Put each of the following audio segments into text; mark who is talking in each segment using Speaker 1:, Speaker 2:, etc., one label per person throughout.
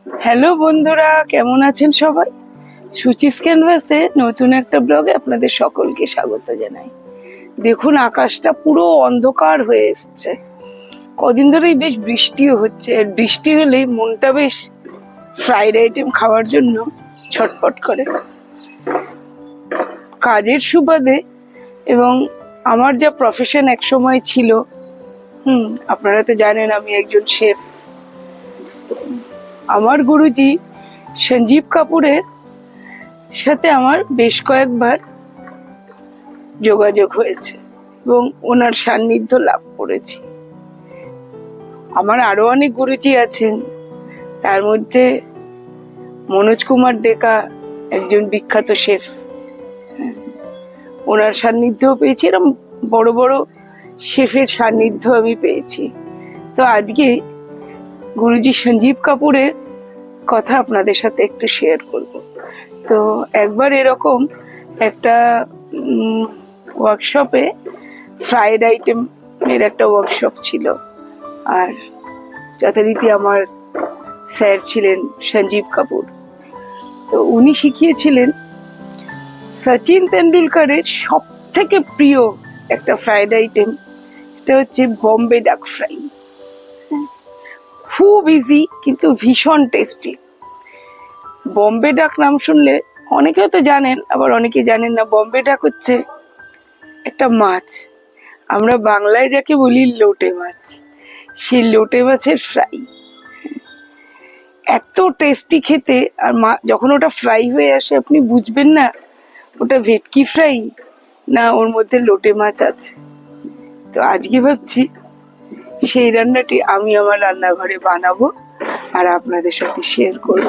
Speaker 1: Hello বন্ধুরা, কেমন আছেন সবাই? সুচিস ক্যানভাসে নতুন একটা ব্লগে আপনাদের সকলকে স্বাগত জানাই। দেখুন, আকাশটা পুরো অন্ধকার হয়ে এসছে। কদিন ধরেই বেশ বৃষ্টিও হচ্ছে, আর বৃষ্টি হলেই মনটা বেশ ফ্রাইড আইটেম খাওয়ার জন্য ছটপট করে। কাজের সুবাদে এবং আমার যা প্রফেশন এক সময় ছিল, আপনারা তো জানেন আমি একজন শেফ। আমার গুরুজি সঞ্জীব কাপুরের সাথে আমার বেশ কয়েকবার যোগাযোগ হয়েছে এবং ওনার সান্নিধ্য লাভ করেছি। আমার আরো অনেক গুরুজি আছেন, তার মধ্যে মনোজ কুমার ডেকা একজন বিখ্যাত শেফ, ওনার সান্নিধ্যও পেয়েছি। এরকম বড় বড় শেফের সান্নিধ্য আমি পেয়েছি। তো আজকে গুরুজি সঞ্জীব কাপুরের কথা আপনাদের সাথে একটু শেয়ার করব। তো একবার এরকম একটা ওয়ার্কশপে ফ্রাইড আইটেম এর একটা ওয়ার্কশপ ছিল, আর যথারীতি আমার স্যার ছিলেন সঞ্জীব কাপুর। তো উনি শিখিয়েছিলেন সচিন তেন্ডুলকারের সব থেকে প্রিয় একটা ফ্রাইড আইটেম, এটা হচ্ছে বম্বে ডাক ফ্রাই। খুব ইজি কিন্তু ভীষণ টেস্টি। বম্বে ডাক নাম শুনলে অনেকে হয়তো জানেন, আবার অনেকে জানেন না। বম্বে ডাক হচ্ছে একটা মাছ, আমরা বাংলায় যাকে বলি লোটে মাছ, সেই লোটে মাছের ফ্রাই। এত টেস্টি খেতে, আর যখন ওটা ফ্রাই হয়ে আসে আপনি বুঝবেন না ওটা ভেটকি ফ্রাই না ওর মধ্যে লোটে মাছ আছে। তো আজকে ভাবছি সেই রান্নাটি আমি আমার রান্নাঘরে বানাবো আর আপনাদের সাথে শেয়ার করব।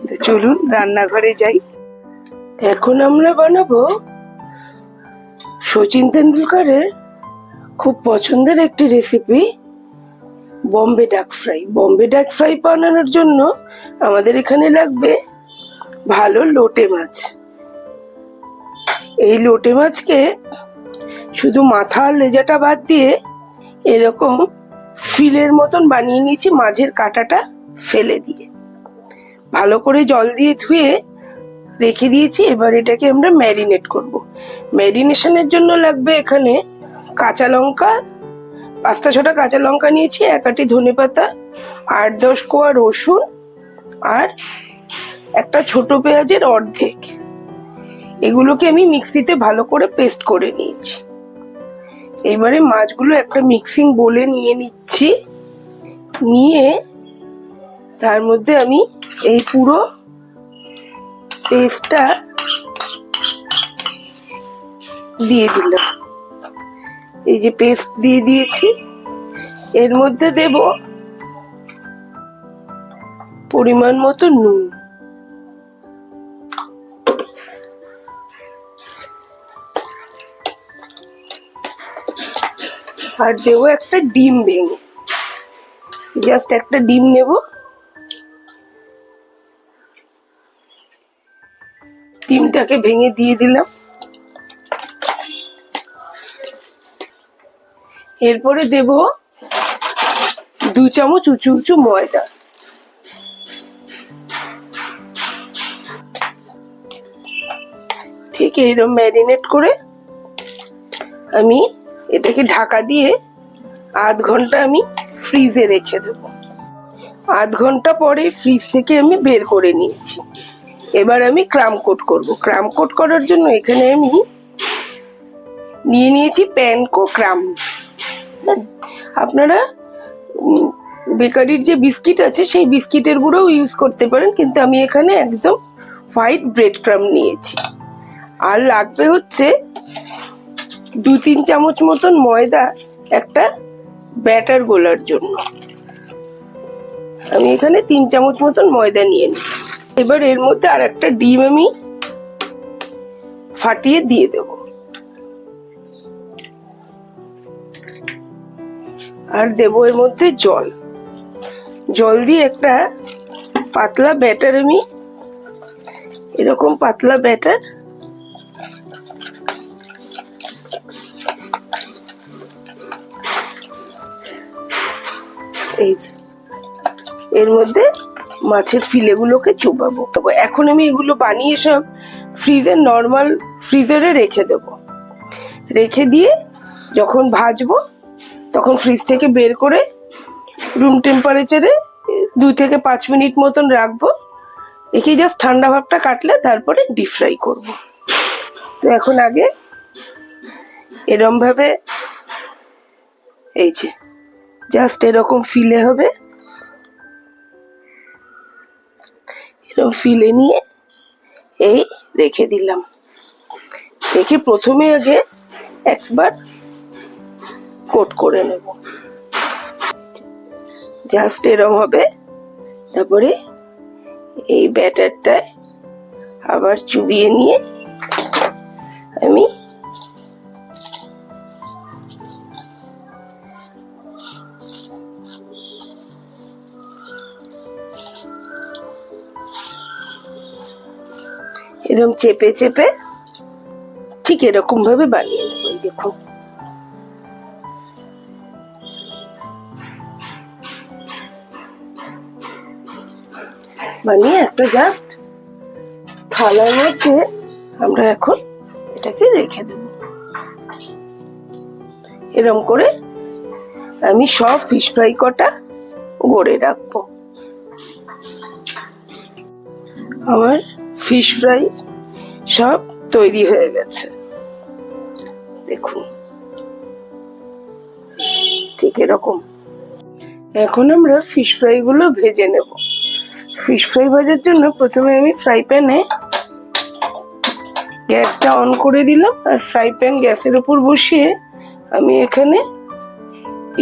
Speaker 1: তো চলুন রান্নাঘরে যাই। এখন আমরা বানাবো সচিন তেন্ডুলকারের খুব পছন্দের একটি রেসিপি, বম্বে ডাক ফ্রাই। বম্বে ডাক ফ্রাই বানানোর জন্য আমাদের এখানে লাগবে ভালো লোটে মাছ। এই লোটে মাছকে শুধু মাথা আর লেজাটা বাদ দিয়ে এরকম ফিলের মতন বানিয়ে নিয়েছি, মাঝের কাঁটাটা ফেলে দিয়ে ভালো করে জল দিয়ে ধুয়ে রেখে দিয়েছি। এবার এটাকে আমরা ম্যারিনেট করব। ম্যারিনেশনের জন্য লাগবে এখানে কাঁচা লঙ্কা, 5-6টা কাঁচা লঙ্কা নিয়েছি, 1 আঁটি ধনেপাতা, 8-10 কোয়া রসুন, আর একটা ছোট পেঁয়াজের অর্ধেক। এগুলোকে আমি মিক্সিতে ভালো করে পেস্ট করে নিয়েছি। এবারে মাছগুলো একটা মিক্সিং বোলে নিয়ে নিচ্ছি, নিয়ে তার মধ্যে আমি এই পুরো পেস্টটা দিয়ে দিলাম। এই যে পেস্ট দিয়ে দিয়েছি, এর মধ্যে দেব পরিমাণ মতো নুন, আর দেবো একটা ডিম ভেঙে। জাস্ট একটা ডিম নেব, ডিমটাকে ভেঙে দিয়ে দিলাম। এরপরে দেব 2 চামচ উঁচু উঁচু ময়দা। ঠিক এইরকম ম্যারিনেট করে আমি এটাকে ঢাকা দিয়ে আধ ঘন্টা আমি ফ্রিজে রেখে দেবো। আধ ঘন্টা পরে ফ্রিজ থেকে আমি বের করে নিয়েছি। এবার আমি ক্রাম কোট করব। ক্রাম কোট করার জন্য এখানে আমি নিয়ে নিয়েছি প্যানকো ক্রাম। আপনারা বেকারির যে বিস্কিট আছে সেই বিস্কিটের গুঁড়োও ইউজ করতে পারেন, কিন্তু আমি এখানে একদম হোয়াইট ব্রেড ক্রাম নিয়েছি। আর লাগবে হচ্ছে 2-3 চামচ মতন ময়দা একটা ব্যাটার গোলার জন্য। আমি এখানে 3 চামচ মতন ময়দা নিয়ে নিই। এবার এর মধ্যে আর একটা ডিম আমি ফাটিয়ে দিয়ে দেব, আর দেব এর মধ্যে জল। জল দিয়ে একটা পাতলা ব্যাটার, আমি এরকম পাতলা ব্যাটার এই যে এর মধ্যে মাছের ফিলেগুলোকে চোবাবো। এখন আমি এগুলো বানিয়ে সব নর্মাল ফ্রিজারে রেখে দেবো। রেখে দিয়ে যখন ভাজবো তখন ফ্রিজ থেকে বের করে রুম টেম্পারেচারে 2 থেকে 5 মিনিট মতন রাখবো। রেখে জাস্ট ঠান্ডা ভাবটা কাটলে তারপরে ডিপ ফ্রাই করবো। তো এখন আগে এরম ভাবে এই যে জাস্ট এরকম ফিলে হবে, এরকম ফিলে নিয়ে এই রেখে দিলাম। রেখে প্রথমে আগে একবার কোট করে নেব, জাস্ট এরকম হবে। তারপরে এই ব্যাটারটায় আবার চুবিয়ে নিয়ে আমি এরকম চেপে চেপে ঠিক এরকম ভাবে বানিয়ে নেব। দেখো বানিয়ে একটা জাস্ট থালার মধ্যে আমরা এখন এটাকে রেখে দেব। এরকম করে আমি সব ফিশ ফ্রাই কটা গড়ে রাখবো। আমার ফিশ ফ্রাই সব তৈরি হয়ে গেছে, দেখুন ঠিক এরকম। এখন আমরা ফিশ ফ্রাই গুলো ভেজে নেব। ফিশ ফ্রাই ভাজার জন্য প্রথমে আমি ফ্রাই প্যানে গ্যাসটা অন করে দিলাম, আর ফ্রাই প্যান গ্যাসের উপর বসিয়ে আমি এখানে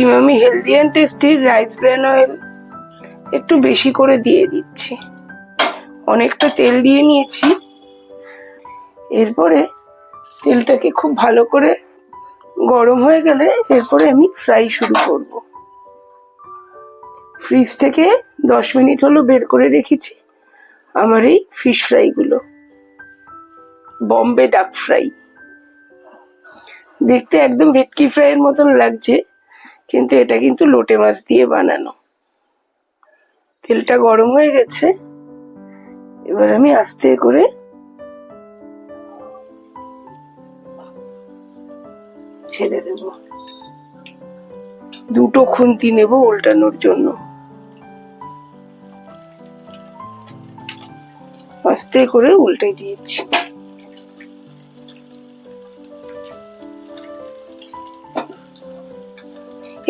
Speaker 1: Emami healthy and tasty rice bran oil একটু বেশি করে দিয়ে দিচ্ছি। অনেকটা তেল দিয়ে নিয়েছি। এরপরে তেলটাকে খুব ভালো করে গরম হয়ে গেলে এরপরে আমি ফ্রাই শুরু করব। ফ্রিজ থেকে 10 মিনিট হলো বের করে রেখেছি আমার এই ফিশ ফ্রাই গুলো, বম্বে ডাক ফ্রাই। দেখতে একদম ভেটকি ফ্রাইয়ের মতন লাগছে, কিন্তু এটা কিন্তু লোটে মাছ দিয়ে বানানো। তেলটা গরম হয়ে গেছে, এবার আমি আস্তে করে ছেড়ে দেব। দুটো খুন্তি নেব উল্টানোর জন্য। আস্তে করে উল্টে দিয়েছি।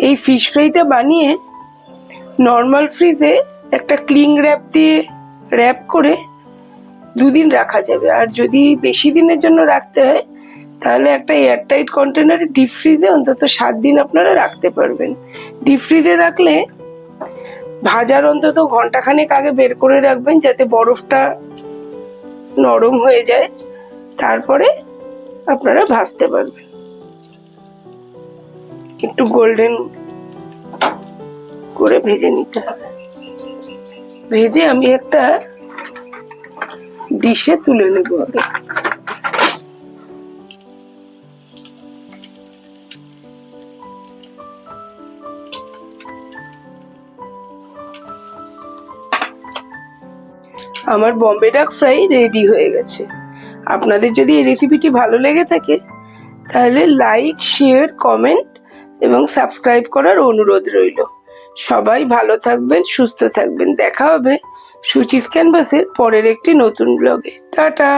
Speaker 1: এই ফিশ ফ্রাইটা বানিয়ে নর্মাল ফ্রিজে একটা ক্লিং র্যাপ দিয়ে র্যাপ করে 2 দিন রাখা যাবে। আর যদি বেশি দিনের জন্য রাখতে হয় তাহলে একটা এয়ারটাইট কন্টেনারে ডিপ ফ্রিজে অন্তত 7 দিন আপনারা রাখতে পারবেন। ডিপ ফ্রিজে রাখলে ভাজার অন্তত ঘন্টাখানেক আগে বের করে রাখবেন, যাতে বরফটা নরম হয়ে যায়, তারপরে আপনারা ভাজতে পারবেন। একটু গোল্ডেন করে ভেজে নিতে হবে। ভেজে আমি একটা ডিশে তুলে নেব আগে। আমার বম্বে ডাক ফ্রাই রেডি হয়ে গেছে। আপনাদের যদি এই রেসিপিটি ভালো লেগে থাকে তাহলে লাইক, শেয়ার, কমেন্ট এবং সাবস্ক্রাইব করার অনুরোধ রইল। সবাই ভালো থাকবেন, সুস্থ থাকবেন। দেখা হবে সুচিস ক্যানভাসের পরের একটি নতুন ব্লগে। টাটা।